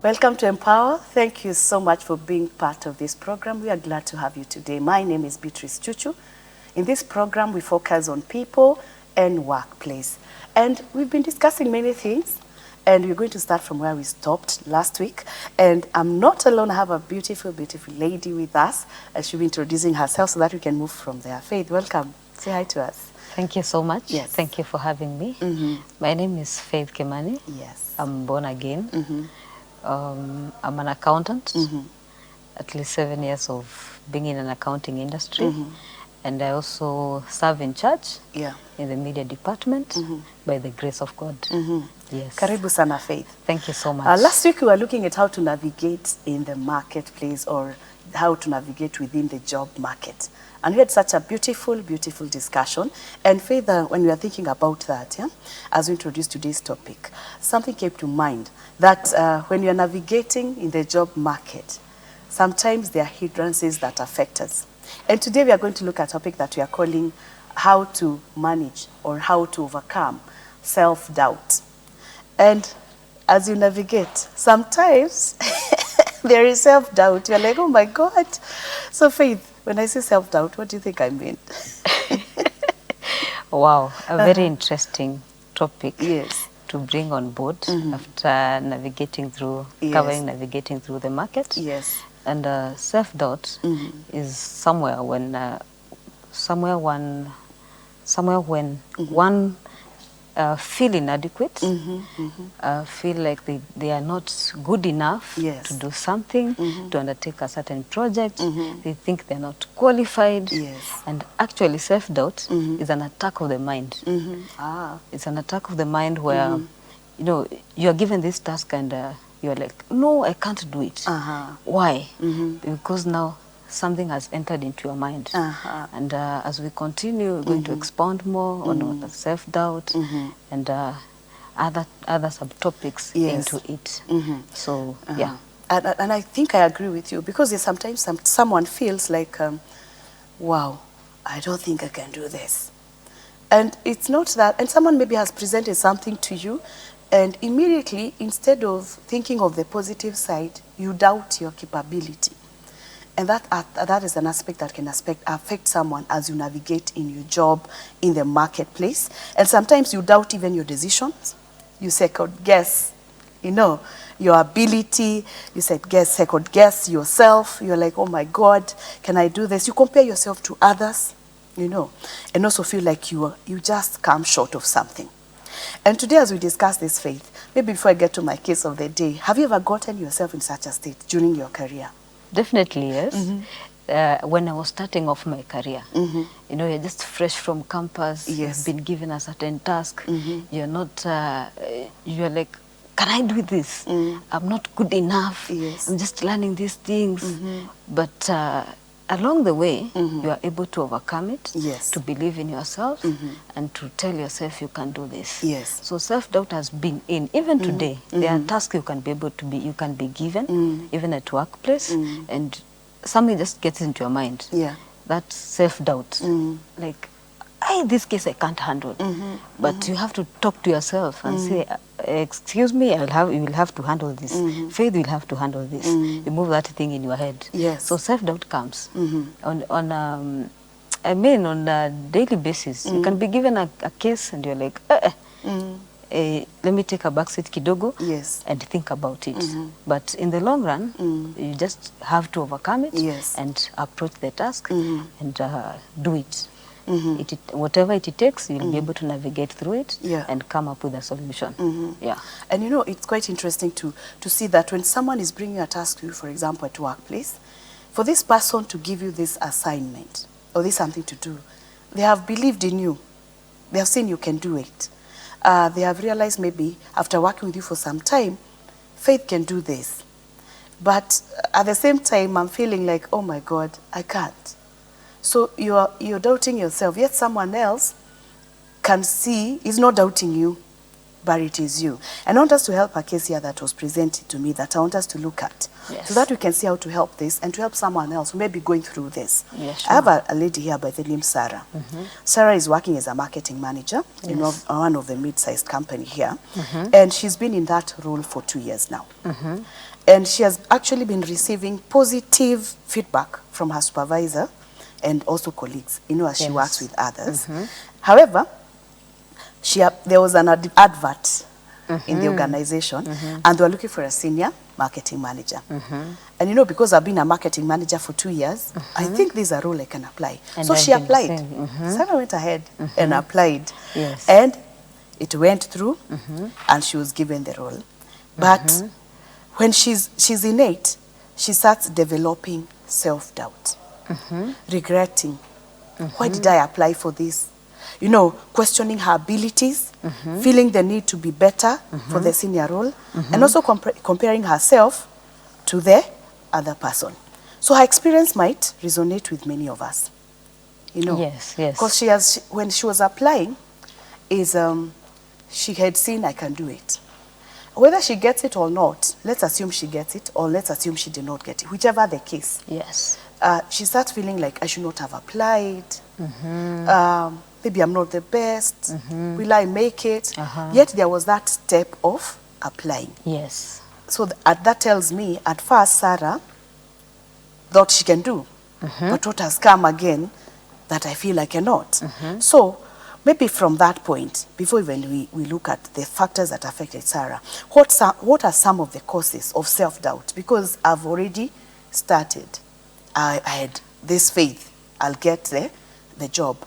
Welcome to Empower. Thank you so much for being part of this program. We are glad to have you today. My name is Beatrice Chuchu. In this program, we focus on people and workplace. And we've been discussing many things, and we're going to start from where we stopped last week. And I'm not alone. I have a beautiful, beautiful lady with us. She'll be introducing herself so that we can move from there. Faith, welcome. Say hi to us. Thank you so much. Yes. Thank you for having me. My name is Faith Kimani. Yes. I'm born again. I'm an accountant, at least 7 years of being in an accounting industry. And I also serve in church, in the media department, by the grace of God. Yes. Karibu sana, Faith. Thank you so much. Last week we were looking at how to navigate in the marketplace, or how to navigate within the job market. And we had such a beautiful, beautiful discussion. And Faith, when we were thinking about that, as we introduced today's topic, something came to mind that when you're navigating in the job market, sometimes there are hindrances that affect us. And today we are going to look at a topic that we are calling how to manage or how to overcome self-doubt. And as you navigate, sometimes there is self-doubt. You're like, oh my God. So Faith, when I say self-doubt, what do you think I mean? Wow, a very interesting topic. Yes. To bring on board after navigating through, covering navigating through the market. Yes. And self-doubt is somewhere when one feel inadequate, feel like they are not good enough to do something, to undertake a certain project. They think they're not qualified. And actually self-doubt is an attack of the mind. It's an attack of the mind where, you know, you're given this task and you're like, no, I can't do it. Why? Because now something has entered into your mind. And as we continue, we're going to expound more on self-doubt and other subtopics into it. So, yeah. And I think I agree with you, because sometimes someone feels like, wow, I don't think I can do this. And it's not that, and someone maybe has presented something to you, and immediately, instead of thinking of the positive side, you doubt your capability. And that is an aspect that can affect someone as you navigate in your job, in the marketplace. And sometimes you doubt even your decisions. You second guess, you know, your ability. You second guess yourself. You're like, oh my God, can I do this? You compare yourself to others, you know, and also feel like you just come short of something. And today, as we discuss this, Faith, maybe before I get to my case of the day, have you ever gotten yourself in such a state during your career? Definitely, yes. When I was starting off my career, you know, you're just fresh from campus, you've been given a certain task, you're not, you're like, can I do this? I'm not good enough, I'm just learning these things. But along the way, you are able to overcome it, to believe in yourself, and to tell yourself you can do this. So self-doubt has been in. Even today, there are tasks you can be given, even at workplace, and something just gets into your mind. That self-doubt, like, this case I can't handle. But you have to talk to yourself and say, excuse me, you will have to handle this. Faith will have to handle this. Remove that thing in your head. So self-doubt comes. On a daily basis, you can be given a case and you're like, let me take a backseat kidogo and think about it. But in the long run, you just have to overcome it and approach the task and do it. Whatever it takes, you'll be able to navigate through it and come up with a solution. And you know, it's quite interesting to see that when someone is bringing a task to you, for example, at workplace, for this person to give you this assignment or this something to do, they have believed in you. They have seen you can do it. They have realized maybe after working with you for some time, Faith can do this. But at the same time, I'm feeling like, oh my God, I can't. So you're doubting yourself, yet someone else can see, is not doubting you. but it is you. And I want us to help a case here that was presented to me that I want us to look at. Yes. So that we can see how to help this and to help someone else who may be going through this. Yes, I have a lady here by the name Sarah. Sarah is working as a marketing manager in one of the mid-sized company here. And she's been in that role for 2 years now. And she has actually been receiving positive feedback from her supervisor and also colleagues, you know, as she works with others. However, there was an advert in the organization, and they were looking for a senior marketing manager. And you know, because I've been a marketing manager for 2 years, I think there's a role I can apply. And so I've she been applied. saying, Sarah went ahead and applied. Yes. And it went through, and she was given the role. But when she's in it, she starts developing self-doubt, regretting, why did I apply for this? You know, questioning her abilities, feeling the need to be better for the senior role, and also comparing herself to the other person. So her experience might resonate with many of us, you know. Yes, yes. Because when she was applying, she had seen I can do it. Whether she gets it or not, let's assume she gets it, or let's assume she did not get it, whichever the case. Yes. She starts feeling like I should not have applied. Maybe I'm not the best. Will I make it? Yet there was that step of applying. Yes. So that tells me, at first, Sarah thought she can do. But what has come again that I feel I cannot? So maybe from that point, before even we look at the factors that affected Sarah, what are some of the causes of self-doubt? Because I've already started. I had this faith, I'll get the job.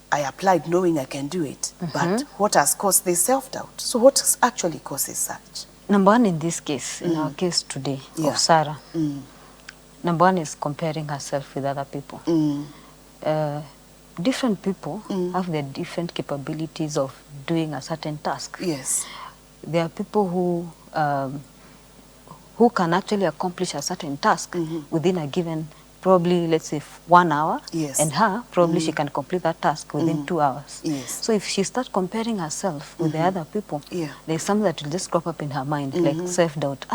I applied knowing I can do it. But what has caused this self-doubt? So what actually causes such? Number one, in this case, in our case today of Sarah, number one is comparing herself with other people. Different people have their different capabilities of doing a certain task. Yes. There are people who can actually accomplish a certain task within a given, probably, let's say, 1 hour. Yes. And her, probably she can complete that task within 2 hours. Yes. So if she starts comparing herself with the other people, there's something that will just crop up in her mind, like self-doubt.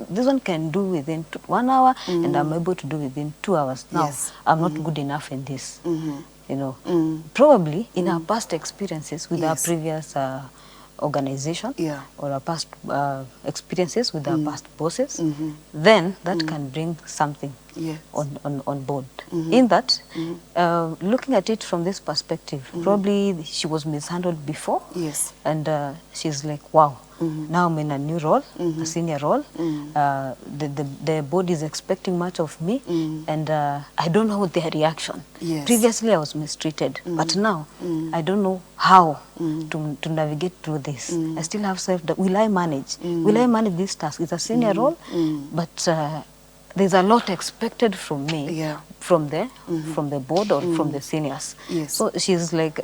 This one can do within 1 hour, and I'm able to do within 2 hours. Now, I'm not good enough in this. You know, probably in our past experiences with our previous organization or our past experiences with our past bosses, then that can bring something on board. In that, looking at it from this perspective, probably she was mishandled before, and she's like, wow, now I'm in a new role, a senior role. The board is expecting much of me, and I don't know their reaction. Previously, I was mistreated, but now I don't know how to navigate through this. I still have self-doubt. Will I manage? Will I manage this task? It's a senior role, but there's a lot expected from me, from the board or from the seniors. So she's like,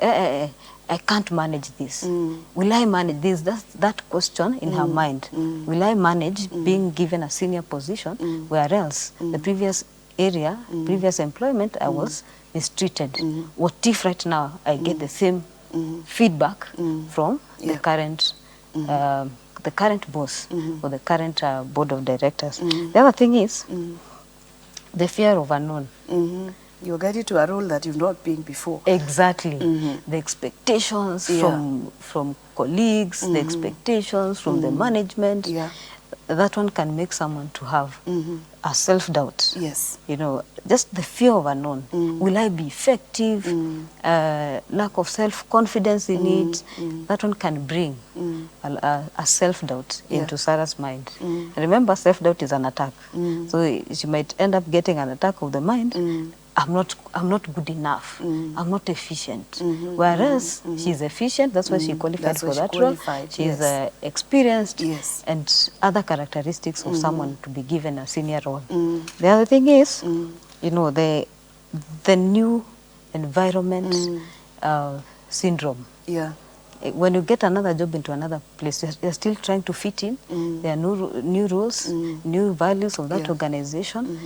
I can't manage this. Will I manage this? That's that question in her mind. Will I manage being given a senior position, whereas the previous area, previous employment, I was mistreated? What if right now I get the same feedback from the current boss or the current board of directors? The other thing is the fear of unknown. You're getting to a role that you've not been before. Exactly. The expectations from colleagues, the expectations from the management, that one can make someone to have a self-doubt. You know, just the fear of unknown. Will I be effective? Lack of self-confidence in it. That one can bring a self-doubt into Sarah's mind. And remember, self-doubt is an attack. So she might end up getting an attack of the mind. I'm not good enough. I'm not efficient. Whereas she's efficient, that's why she qualified for that role. She's experienced and other characteristics of someone to be given a senior role. The other thing is, you know, the new environment syndrome. When you get another job into another place, you're still trying to fit in. There are new rules, new values of that organization.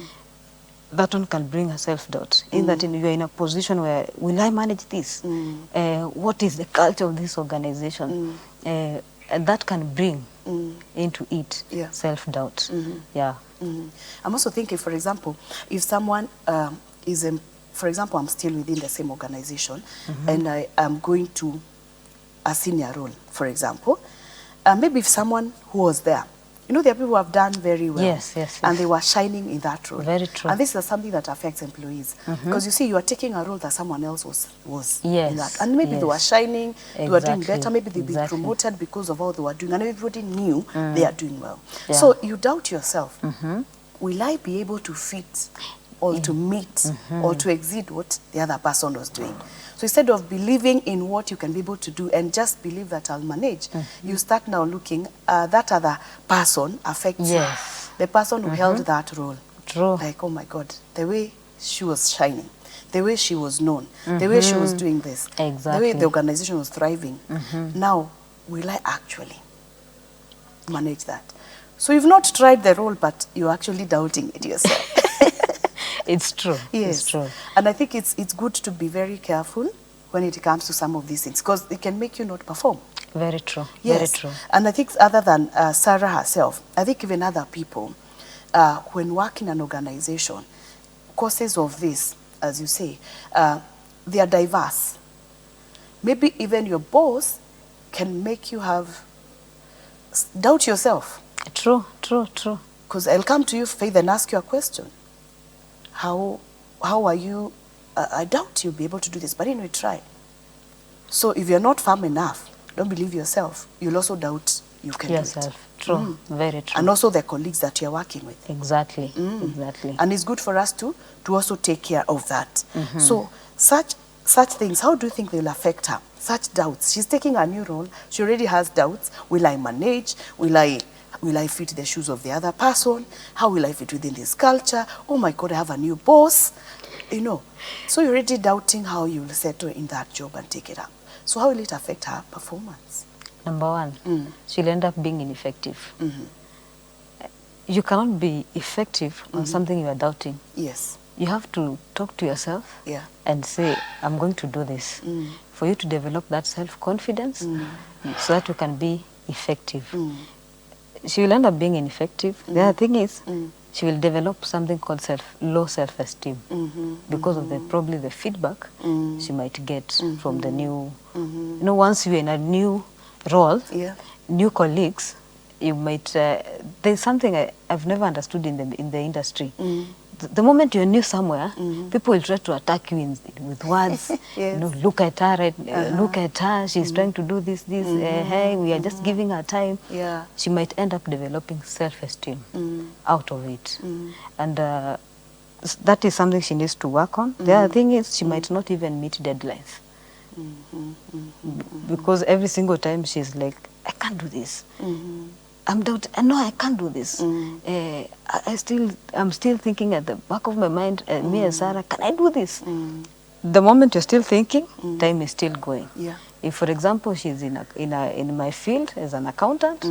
That one can bring a self-doubt. In that you're in a position where, will I manage this? What is the culture of this organization? that can bring into it Yeah. self-doubt. Yeah. I'm also thinking, for example, if someone is, for example, I'm still within the same organization and I am going to a senior role, for example, maybe if someone who was there, you know, there are people who have done very well. Yes, yes, And yes. they were shining in that role. Very true. And this is something that affects employees. Because you see, you are taking a role that someone else was in Yes, that. And maybe they were yes. shining, they were doing Exactly, better, maybe they've been exactly. promoted because of all they were doing. And everybody knew they are doing well. Yeah. So you doubt yourself. Will I be able to fit or to meet or to exceed what the other person was doing? So instead of believing in what you can be able to do and just believe that I'll manage, you start now looking that other person affects Yes. you. The person who held that role. True. Like, oh my God, the way she was shining, the way she was known, the way she was doing this, the way Exactly. the organization was thriving. Now, will I actually manage that? So you've not tried the role, but you're actually doubting it yourself. It's true. Yes. It's true. And I think it's good to be very careful when it comes to some of these things, because it can make you not perform. Very true. Yes. Very true. And I think other than Sarah herself, I think even other people, when working in an organization, causes of this, as you say, they are diverse. Maybe even your boss can make you doubt yourself. True, true, true. Because I'll come to you, Faith, and ask you a question. How are you? I doubt you'll be able to do this, but anyway, try. So if you're not firm enough, don't believe yourself. You'll also doubt you can do it. Yourself. True. Very true. And also the colleagues that you're working with. Exactly. Exactly. And it's good for us to also take care of that. So such things, how do you think they'll affect her? Such doubts. She's taking a new role. She already has doubts. Will I manage? Will I fit the shoes of the other person? How will I fit within this culture? Oh my God, I have a new boss. You know, so you're already doubting how you'll settle in that job and take it up. So how will it affect her performance? Number one, she'll end up being ineffective. You cannot be effective on something you are doubting. Yes. You have to talk to yourself and say, I'm going to do this. For you to develop that self-confidence so that you can be effective. She will end up being ineffective. The other thing is, she will develop something called low self-esteem because of probably the feedback she might get from the new, you know, once you're in a new role, new colleagues, you might, there's something I've never understood in the industry. The moment you're new somewhere, people will try to attack you with words. You know, look at her, look at her, she's trying to do this, hey, we are just giving her time. She might end up developing self-esteem out of it. And that is something she needs to work on. The other thing is she might not even meet deadlines. Because every single time she's like, I can't do this. No, I can't do this. I'm still thinking at the back of my mind, me and Sarah, can I do this? The moment you're still thinking, time is still going. If, for example, she's in my field as an accountant,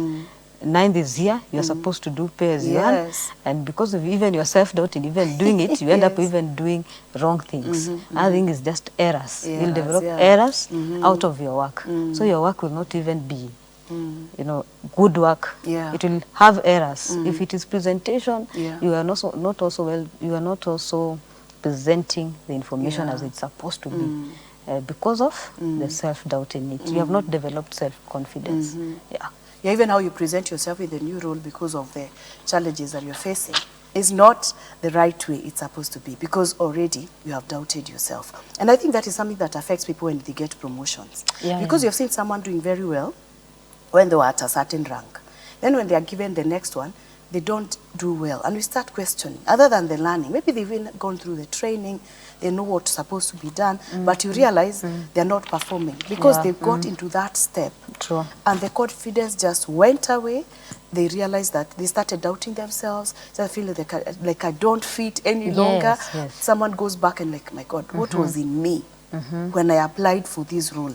9th is here, you're supposed to do pay as you earn, and because of even your self-doubt in even doing it, you end up even doing wrong things. Other thing is just errors. You'll develop errors out of your work. So your work will not even be you know, good work. It will have errors. If it is presentation, you are not also presenting the information as it's supposed to be because of the self-doubt in it. You have not developed self-confidence. Even how you present yourself in the new role because of the challenges that you're facing is not the right way it's supposed to be, because already you have doubted yourself. And I think that is something that affects people when they get promotions. Because you've seen someone doing very well when they were at a certain rank. Then when they are given the next one, they don't do well. And we start questioning, other than the learning. Maybe they've even gone through the training, they know what's supposed to be done, but you realize they're not performing because they got into that step. And the confidence just went away. They realized that they started doubting themselves. They feel like I don't fit any longer. Someone goes back and like, my God, what was in me when I applied for this role?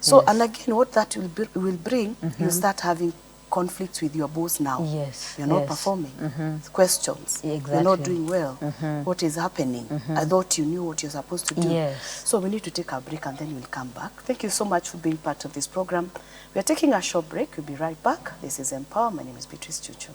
So, and again, what that will bring, you start having conflicts with your boss now. Yes, You're not yes. performing. Questions. You're not Exactly. doing well. What is happening? I thought you knew what you're supposed to do. Yes. So we need to take a break and then we'll come back. Thank you so much for being part of this program. We are taking a short break. We'll be right back. This is Empower. My name is Beatrice Chuchu.